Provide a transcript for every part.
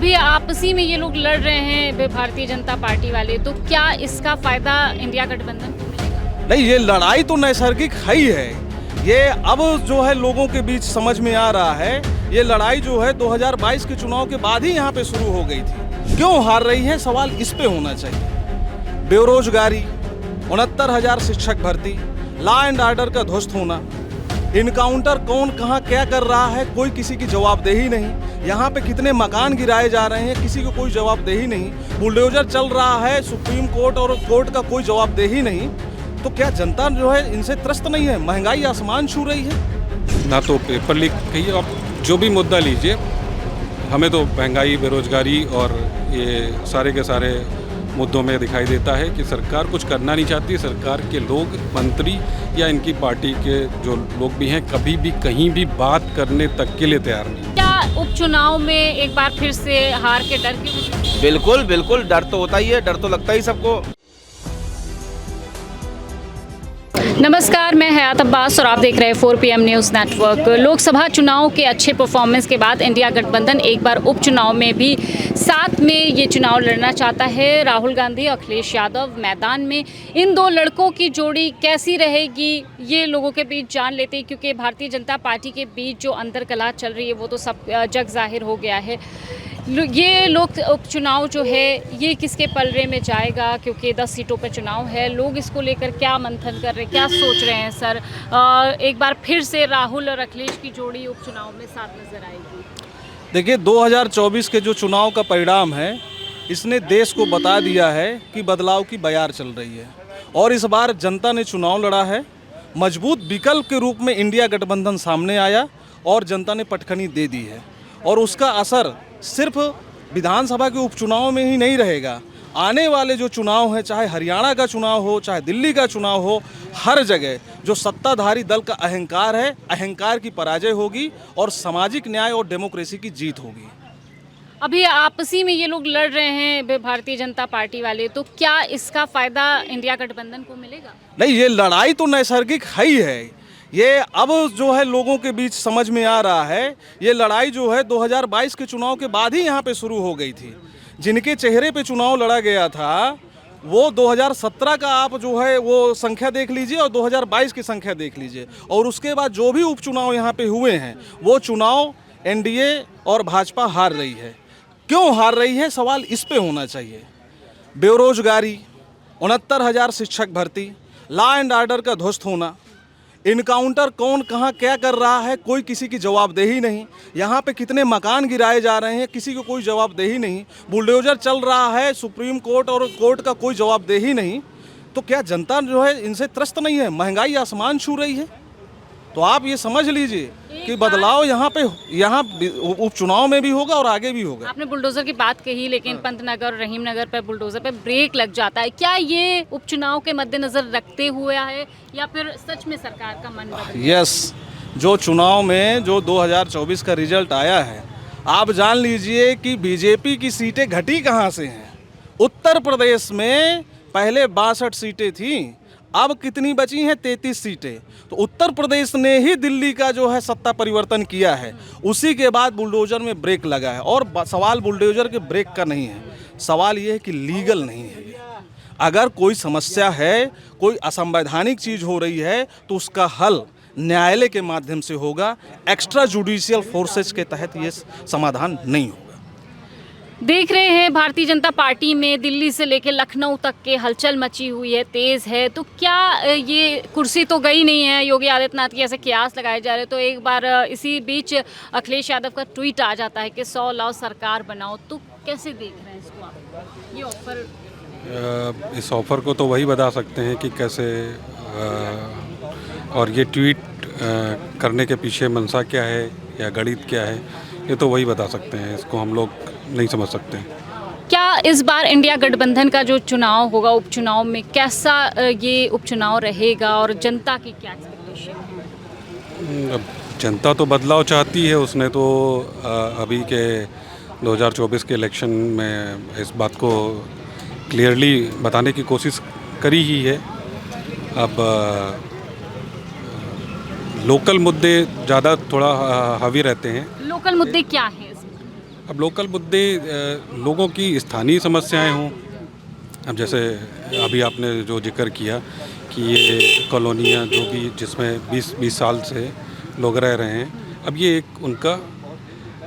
अभी आपसी में ये लोग लड़ रहे हैं भारतीय जनता पार्टी वाले, तो क्या इसका फायदा इंडिया गठबंधन को मिलेगा? नहीं, ये लड़ाई तो नैसर्गिक है ही है। ये अब जो है लोगों के बीच समझ में आ रहा है, ये लड़ाई जो है 2022 के चुनाव के बाद ही यहाँ पे शुरू हो गई थी। क्यों हार रही है, सवाल इस पे होना चाहिए। बेरोजगारी, 69,000 शिक्षक भर्ती, लॉ एंड ऑर्डर का ध्वस्त होना, इनकाउंटर कौन कहाँ क्या कर रहा है, कोई किसी की जवाबदेही नहीं। यहाँ पे कितने मकान गिराए जा रहे हैं, किसी को कोई जवाबदेही नहीं। बुलडोजर चल रहा है, सुप्रीम कोर्ट और कोर्ट का कोई जवाबदेही नहीं। तो क्या जनता जो है इनसे त्रस्त नहीं है? महंगाई आसमान छू रही है। ना तो पेपर लीक कहिए, आप जो भी मुद्दा लीजिए, हमें तो महंगाई, बेरोजगारी और ये सारे के सारे मुद्दों में दिखाई देता है कि सरकार कुछ करना नहीं चाहती। सरकार के लोग, मंत्री या इनकी पार्टी के जो लोग भी हैं, कभी भी कहीं भी बात करने तक के लिए तैयार नहीं। क्या उपचुनाव में एक बार फिर से हार के डर की? बिल्कुल बिल्कुल, डर तो होता ही है, डर तो लगता ही सबको। नमस्कार, मैं हयात अब्बास और आप देख रहे हैं 4 PM न्यूज़ नेटवर्क। लोकसभा चुनाव के अच्छे परफॉर्मेंस के बाद इंडिया गठबंधन एक बार उपचुनाव में भी साथ में ये चुनाव लड़ना चाहता है। राहुल गांधी, अखिलेश यादव मैदान में। इन दो लड़कों की जोड़ी कैसी रहेगी, ये लोगों के बीच जान लेते हैं, क्योंकि भारतीय जनता पार्टी के बीच जो अंतर्कलह चल रही है वो तो सब जग जाहिर हो गया है। ये लोक उपचुनाव जो है ये किसके पलड़े में जाएगा, क्योंकि 10 सीटों पर चुनाव है। लोग इसको लेकर क्या मंथन कर रहे हैं, क्या सोच रहे हैं सर? एक बार फिर से राहुल और अखिलेश की जोड़ी उपचुनाव में साथ नजर आएगी। देखिए, 2024 के जो चुनाव का परिणाम है, इसने देश को बता दिया है कि बदलाव की बयार चल रही है। और इस बार जनता ने चुनाव लड़ा है। मजबूत विकल्प के रूप में इंडिया गठबंधन सामने आया और जनता ने पटखनी दे दी है। और उसका असर सिर्फ विधानसभा के उपचुनाव में ही नहीं रहेगा। आने वाले जो चुनाव हैं, चाहे हरियाणा का चुनाव हो, चाहे दिल्ली का चुनाव हो, हर जगह जो सत्ताधारी दल का अहंकार है, अहंकार की पराजय होगी और सामाजिक न्याय और डेमोक्रेसी की जीत होगी। अभी आपसी में ये लोग लड़ रहे हैं भारतीय जनता पार्टी वाले, तो क्या इसका फायदा इंडिया गठबंधन को मिलेगा? नहीं, ये लड़ाई तो नैसर्गिक है ही है। ये अब जो है लोगों के बीच समझ में आ रहा है, ये लड़ाई जो है 2022 के चुनाव के बाद ही यहाँ पे शुरू हो गई थी। जिनके चेहरे पे चुनाव लड़ा गया था वो 2017 का आप जो है वो संख्या देख लीजिए और 2022 की संख्या देख लीजिए। और उसके बाद जो भी उपचुनाव यहाँ पे हुए हैं, वो चुनाव एनडीए और भाजपा हार रही है। क्यों हार रही है, सवाल इस पे होना चाहिए। बेरोजगारी, 69,000 शिक्षक भर्ती, लॉ एंड ऑर्डर का ध्वस्त होना, इनकाउंटर कौन कहाँ क्या कर रहा है, कोई किसी की जवाबदेही नहीं। यहाँ पे कितने मकान गिराए जा रहे हैं, किसी को कोई जवाबदेही नहीं। बुलडोजर चल रहा है, सुप्रीम कोर्ट और कोर्ट का कोई जवाबदेही नहीं। तो क्या जनता जो है इनसे त्रस्त नहीं है? महंगाई आसमान छू रही है। तो आप ये समझ लीजिए कि बदलाव यहाँ उपचुनाव में भी होगा और आगे भी होगा। आपने बुलडोजर की बात कही, लेकिन पंतनगर, रहीम नगर पर बुलडोजर पे ब्रेक लग जाता है। क्या ये उपचुनाव के मद्देनजर रखते हुए है या फिर सच में सरकार का मन बदल? यस, जो चुनाव में जो 2024 का रिजल्ट आया है, आप जान लीजिए कि बीजेपी की सीटें घटी कहाँ से हैं। उत्तर प्रदेश में पहले 62 सीटें थीं, अब कितनी बची हैं? 33 सीटें। तो उत्तर प्रदेश ने ही दिल्ली का जो है सत्ता परिवर्तन किया है। उसी के बाद बुलडोजर में ब्रेक लगा है। और सवाल बुलडोजर के ब्रेक का नहीं है, सवाल ये है कि लीगल नहीं है ये। अगर कोई समस्या है, कोई असंवैधानिक चीज़ हो रही है, तो उसका हल न्यायालय के माध्यम से होगा। एक्स्ट्रा जुडिशियल फोर्सेस के तहत ये समाधान नहीं होगा। देख रहे हैं भारतीय जनता पार्टी में दिल्ली से लेकर लखनऊ तक के हलचल मची हुई है, तेज़ है। तो क्या ये कुर्सी तो गई नहीं है? योगी आदित्यनाथ की ऐसे कयास लगाए जा रहे, तो एक बार इसी बीच अखिलेश यादव का ट्वीट आ जाता है कि 100 लाओ सरकार बनाओ। तो कैसे देख रहे हैं इसको आप, ये ऑफर? इस ऑफ़र को तो वही बता सकते हैं कि कैसे, और ये ट्वीट करने के पीछे मंशा क्या है या गणित क्या है, ये तो वही बता सकते हैं। इसको हम लोग नहीं समझ सकते। क्या इस बार इंडिया गठबंधन का जो चुनाव होगा उपचुनाव में, कैसा ये उपचुनाव रहेगा और जनता की क्या एक्सपेक्टेशन है? अब जनता तो बदलाव चाहती है। उसने तो अभी के 2024 के इलेक्शन में इस बात को क्लियरली बताने की कोशिश करी ही है। अब लोकल मुद्दे ज़्यादा थोड़ा हावी रहते हैं। लोकल मुद्दे क्या हैं? अब लोकल मुद्दे लोगों की स्थानीय समस्याएं हों। अब जैसे अभी आपने जो जिक्र किया कि ये कॉलोनियाँ जो भी जिसमें 20 साल से लोग रह रहे हैं, अब ये एक उनका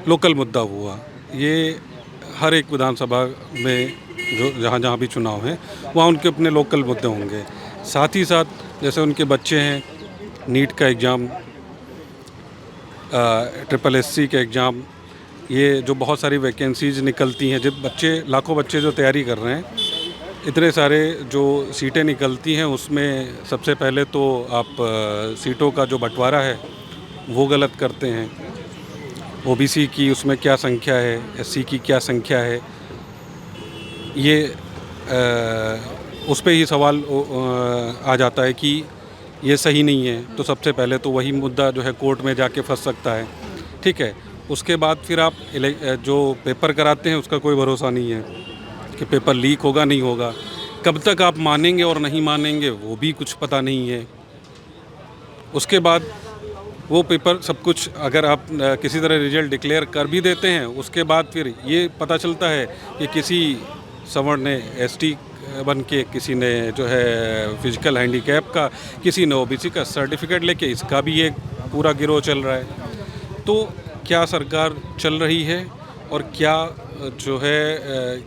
लोकल मुद्दा हुआ। ये हर एक विधानसभा में जो जहाँ भी चुनाव हैं वहाँ उनके अपने लोकल मुद्दे होंगे। साथ ही साथ जैसे उनके बच्चे हैं, नीट का एग्ज़ाम, SSC का एग्ज़ाम, ये जो बहुत सारी वैकेंसीज निकलती हैं, जब लाखों बच्चे जो तैयारी कर रहे हैं, इतने सारे जो सीटें निकलती हैं उसमें सबसे पहले तो आप सीटों का जो बंटवारा है वो गलत करते हैं। OBC की उसमें क्या संख्या है, SC की क्या संख्या है, ये उस पे ही सवाल आ जाता है कि ये सही नहीं है। तो सबसे पहले तो वही मुद्दा जो है कोर्ट में जाके फंस सकता है, ठीक है। उसके बाद फिर आप जो पेपर कराते हैं उसका कोई भरोसा नहीं है कि पेपर लीक होगा नहीं होगा। कब तक आप मानेंगे और नहीं मानेंगे वो भी कुछ पता नहीं है। उसके बाद वो पेपर सब कुछ अगर आप किसी तरह रिजल्ट डिक्लेयर कर भी देते हैं, उसके बाद फिर ये पता चलता है कि किसी सवर्ण ने ST बन के, किसी ने जो है फिजिकल हैंडीकैप का, किसी ने OBC का सर्टिफिकेट लेके इसका भी एक पूरा गिरोह चल रहा है। तो क्या सरकार चल रही है और क्या जो है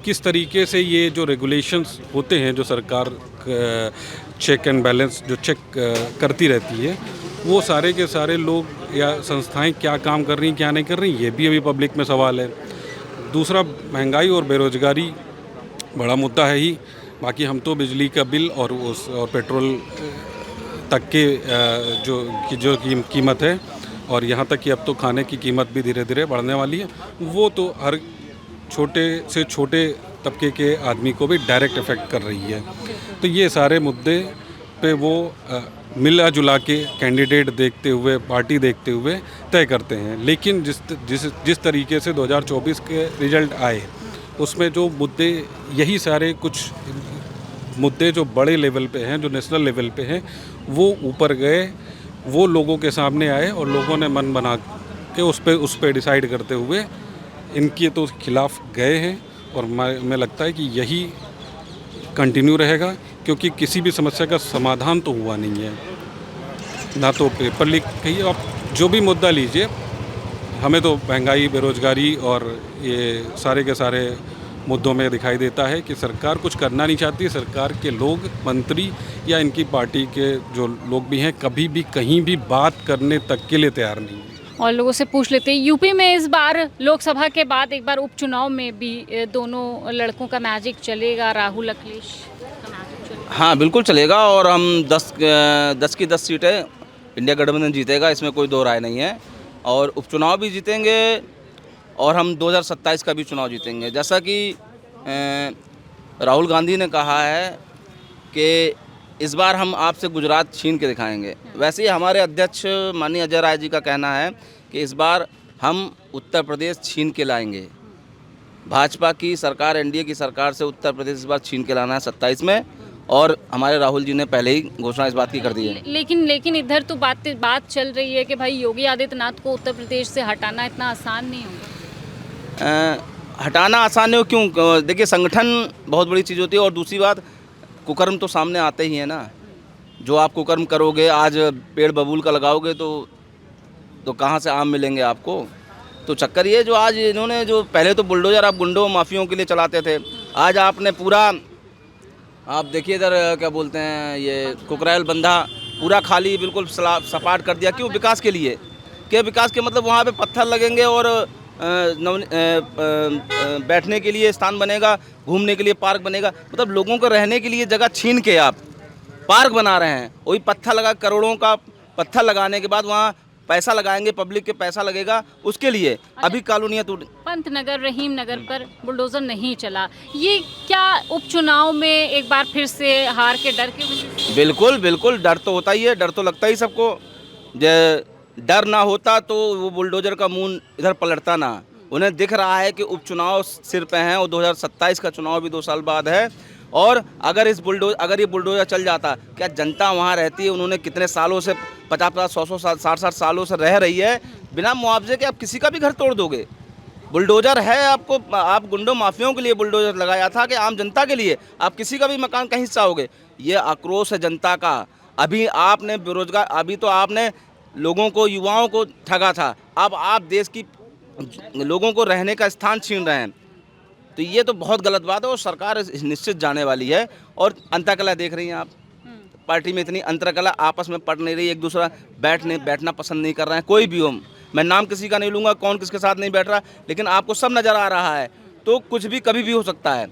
किस तरीके से ये जो रेगुलेशंस होते हैं जो सरकार चेक एंड बैलेंस जो चेक करती रहती है, वो सारे के सारे लोग या संस्थाएं क्या काम कर रही हैं क्या नहीं कर रही, ये भी अभी पब्लिक में सवाल है। दूसरा, महंगाई और बेरोज़गारी बड़ा मुद्दा है ही। बाकी हम तो बिजली का बिल और पेट्रोल तक के जो कीमत है, और यहाँ तक कि अब तो खाने की कीमत भी धीरे धीरे बढ़ने वाली है, वो तो हर छोटे से छोटे तबके के आदमी को भी डायरेक्ट इफ़ेक्ट कर रही है। तो ये सारे मुद्दे पे वो मिला जुला के कैंडिडेट देखते हुए, पार्टी देखते हुए तय करते हैं। लेकिन जिस तरीके से 2024 के रिजल्ट आए उसमें जो मुद्दे, यही सारे कुछ मुद्दे जो बड़े लेवल पे हैं, जो नेशनल लेवल पे हैं, वो ऊपर गए, वो लोगों के सामने आए और लोगों ने मन बना के उस पे डिसाइड करते हुए इनके तो खिलाफ गए हैं। और मैं लगता है कि यही कंटिन्यू रहेगा, क्योंकि किसी भी समस्या का समाधान तो हुआ नहीं है। ना तो पेपर लीक, कहिए आप जो भी मुद्दा लीजिए, हमें तो महंगाई, बेरोज़गारी और ये सारे के सारे मुद्दों में दिखाई देता है कि सरकार कुछ करना नहीं चाहती। सरकार के लोग, मंत्री या इनकी पार्टी के जो लोग भी हैं, कभी भी कहीं भी बात करने तक के लिए तैयार नहीं है। और लोगों से पूछ लेते हैं, यूपी में इस बार लोकसभा के बाद एक बार उपचुनाव में भी दोनों लड़कों का मैजिक चलेगा, राहुल अखिलेश का मैजिक चलेगा? हाँ बिल्कुल चलेगा, और हम 10 की 10 सीटें इंडिया गठबंधन जीतेगा, इसमें कोई दो राय नहीं है। और उपचुनाव भी जीतेंगे और हम 2027 का भी चुनाव जीतेंगे। जैसा कि राहुल गांधी ने कहा है कि इस बार हम आपसे गुजरात छीन के दिखाएंगे, वैसे ही हमारे अध्यक्ष माननीय अजय राय जी का कहना है कि इस बार हम उत्तर प्रदेश छीन के लाएंगे। भाजपा की सरकार, NDA की सरकार से उत्तर प्रदेश इस बार छीन के लाना है 27 में, और हमारे राहुल जी ने पहले ही घोषणा इस बात की कर दी है। लेकिन इधर तो बात चल रही है कि भाई योगी आदित्यनाथ को उत्तर प्रदेश से हटाना इतना आसान नहीं होगा। हटाना आसान नहीं हो, क्यों? देखिए, संगठन बहुत बड़ी चीज़ होती है, और दूसरी बात, कुकर्म तो सामने आते ही है ना। जो आप कुकर्म करोगे, आज पेड़ बबूल का लगाओगे तो कहाँ से आम मिलेंगे आपको। तो चक्कर ये, जो आज इन्होंने जो पहले तो बुलडोजर आप गुंडों माफियों के लिए चलाते थे, आज आपने पूरा, आप देखिए इधर क्या बोलते हैं, ये कुकराइल बंधा पूरा खाली बिल्कुल सपाट कर दिया। क्यों? विकास के लिए। क्या विकास के मतलब? वहाँ पे पत्थर लगेंगे और बैठने के लिए स्थान बनेगा, घूमने के लिए पार्क बनेगा, मतलब लोगों को रहने के लिए जगह छीन के आप पार्क बना रहे हैं। वही पत्थर लगा, करोड़ों का पत्थर लगाने के बाद वहाँ पैसा लगाएंगे, पब्लिक के पैसा लगेगा उसके लिए। अभी कॉलोनियाँ टूट, पंतनगर, रहीम नगर पर बुलडोजर नहीं चला, ये क्या उपचुनाव में एक बार फिर से हार के डर के वजह से? बिल्कुल बिल्कुल, डर तो होता ही है, डर तो लगता ही सबको। डर ना होता तो वो बुलडोजर का मुंह इधर पलटता ना। उन्हें दिख रहा है कि उपचुनाव सिर पे हैं और 2027 का चुनाव भी 2 साल बाद है। और अगर ये बुलडोजर चल जाता, क्या जनता वहाँ रहती है? उन्होंने कितने सालों से 50-50, 100-100, 60-60 सालों से रह रही है बिना मुआवजे के। आप किसी का भी घर तोड़ दोगे, बुलडोजर है आपको, आप गुंडों माफियाओं के लिए बुलडोजर लगाया था कि आम जनता के लिए आप किसी का भी मकान कहीं चाहोगे? ये आक्रोश है जनता का। अभी आपने बेरोजगार, अभी तो आपने लोगों को, युवाओं को ठगा था, अब आप देश की लोगों को रहने का स्थान छीन रहे हैं। तो ये तो बहुत गलत बात है और सरकार निश्चित जाने वाली है। और अंतकला देख रही हैं आप, पार्टी में इतनी अंतरकला, आपस में पड़ नहीं रही, एक दूसरा बैठना पसंद नहीं कर रहे हैं। कोई भी हो, मैं नाम किसी का नहीं लूँगा, कौन किसके साथ नहीं बैठ रहा, लेकिन आपको सब नज़र आ रहा है। तो कुछ भी कभी भी हो सकता है।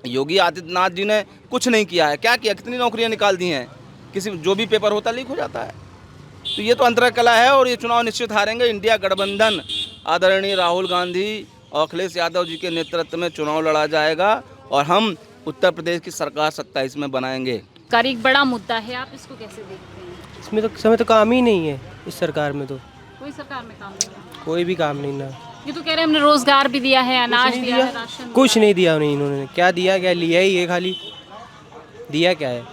योगी आदित्यनाथ जी ने कुछ नहीं किया है, क्या किया? कितनी नौकरियां निकाल दी हैं, किसी जो भी पेपर होता लीक हो जाता है। तो ये तो अंतरकला है और ये चुनाव निश्चित हारेंगे। इंडिया गठबंधन आदरणीय राहुल गांधी और अखिलेश यादव जी के नेतृत्व में चुनाव लड़ा जाएगा और हम उत्तर प्रदेश की सरकार 27 में बनाएंगे। एक बड़ा मुद्दा है, आप इसको कैसे देखते हैं? इसमें तो समय तो काम ही नहीं है इस सरकार में, तो कोई सरकार में काम नहीं है। कोई भी काम नहीं ना। ये तो कह रहे हैं हमने रोजगार भी दिया है, अनाज दिया है, राशन कुछ नहीं दिया उन्हें, इन्होंने क्या दिया, क्या लिया ही है, खाली दिया क्या है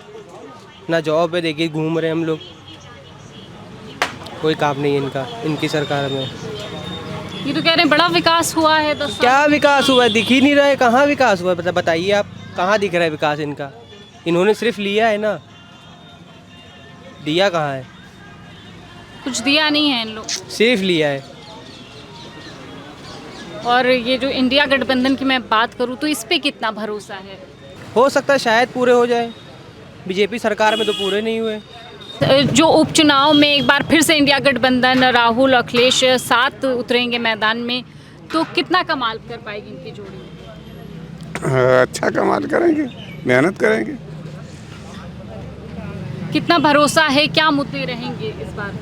ना। जॉब पे देखिए घूम रहे हम लोग, कोई काम नहीं है इनका, इनकी सरकार में। ये तो कह रहे हैं बड़ा विकास हुआ है 10 साल। क्या विकास हुआ है? दिख ही नहीं रहा है, कहाँ विकास हुआ है? बताइए आप, कहाँ दिख रहा है विकास इनका? इन्होंने सिर्फ लिया है ना, दिया कहाँ है? कुछ दिया नहीं है इन लोग। सिर्फ लिया है। और ये जो इंडिया गठबंधन की मैं बात करूँ तो इस पे कितना भरोसा है? हो सकता है शायद पूरे हो जाए, बीजेपी सरकार में तो पूरे नहीं हुए। जो उपचुनाव में एक बार फिर से इंडिया गठबंधन, राहुल अखिलेश साथ उतरेंगे मैदान में, तो कितना कमाल कर पाएगी इनकी जोड़ी? अच्छा कमाल करेंगे, मेहनत करेंगे। कितना भरोसा है, क्या मुद्दे रहेंगे इस बार?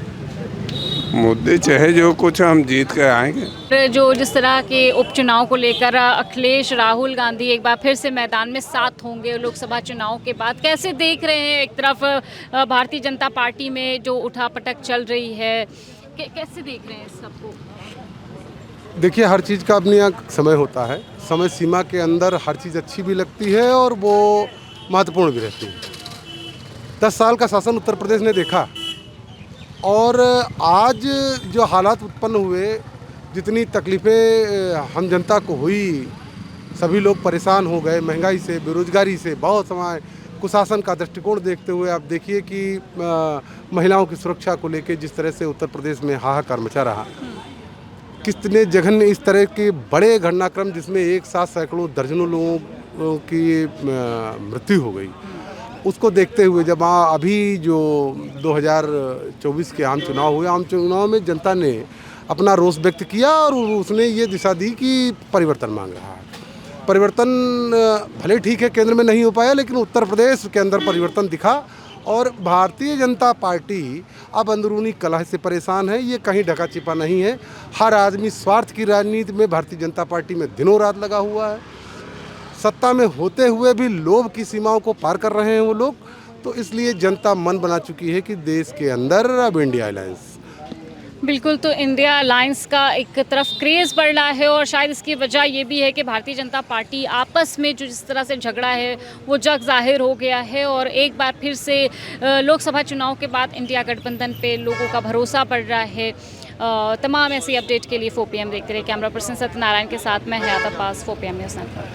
मुद्दे चाहे जो कुछ, हम जीत के आएंगे। जो जिस तरह के उपचुनाव को लेकर अखिलेश, राहुल गांधी एक बार फिर से मैदान में साथ होंगे लोकसभा चुनाव के बाद, कैसे देख रहे हैं? एक तरफ भारतीय जनता पार्टी में जो उठापटक चल रही है, कैसे देख रहे हैं इस सबको? देखिए, हर चीज़ का अपनी एक समय होता है। समय सीमा के अंदर हर चीज़ अच्छी भी लगती है और वो महत्वपूर्ण भी रहती है। 10 साल का शासन उत्तर प्रदेश ने देखा और आज जो हालात उत्पन्न हुए, जितनी तकलीफ़ें हम जनता को हुई, सभी लोग परेशान हो गए महंगाई से, बेरोजगारी से। बहुत समय कुशासन का दृष्टिकोण देखते हुए आप देखिए कि महिलाओं की सुरक्षा को लेकर जिस तरह से उत्तर प्रदेश में हाहाकार मचा रहा, कितने जघन्य इस तरह के बड़े घटनाक्रम जिसमें एक साथ सैकड़ों दर्जनों लोगों की मृत्यु हो गई, उसको देखते हुए जब अभी जो 2024 के आम चुनाव हुए, आम चुनाव में जनता ने अपना रोष व्यक्त किया और उसने ये दिशा दी कि परिवर्तन मांग रहा है। परिवर्तन भले ठीक है केंद्र में नहीं हो पाया, लेकिन उत्तर प्रदेश के अंदर परिवर्तन दिखा और भारतीय जनता पार्टी अब अंदरूनी कलह से परेशान है। ये कहीं ढका छिपा नहीं है। हर आदमी स्वार्थ की राजनीति में भारतीय जनता पार्टी में दिनों रात लगा हुआ है। सत्ता में होते हुए भी लोभ की सीमाओं को पार कर रहे हैं वो लोग। तो इसलिए जनता मन बना चुकी है कि देश के अंदर अब इंडिया अलायंस। बिल्कुल, तो इंडिया अलायंस का एक तरफ क्रेज़ बढ़ रहा है और शायद इसकी वजह ये भी है कि भारतीय जनता पार्टी आपस में जो जिस तरह से झगड़ा है वो जग जाहिर हो गया है और एक बार फिर से लोकसभा चुनाव के बाद इंडिया गठबंधन पे लोगों का भरोसा बढ़ रहा है। तमाम ऐसी अपडेट के लिए 4PM देखते रहे। कैमरा पर्सन सत्यनारायण के साथ मैं हयात अब्बास, 4PM न्यूज़ नेटवर्क।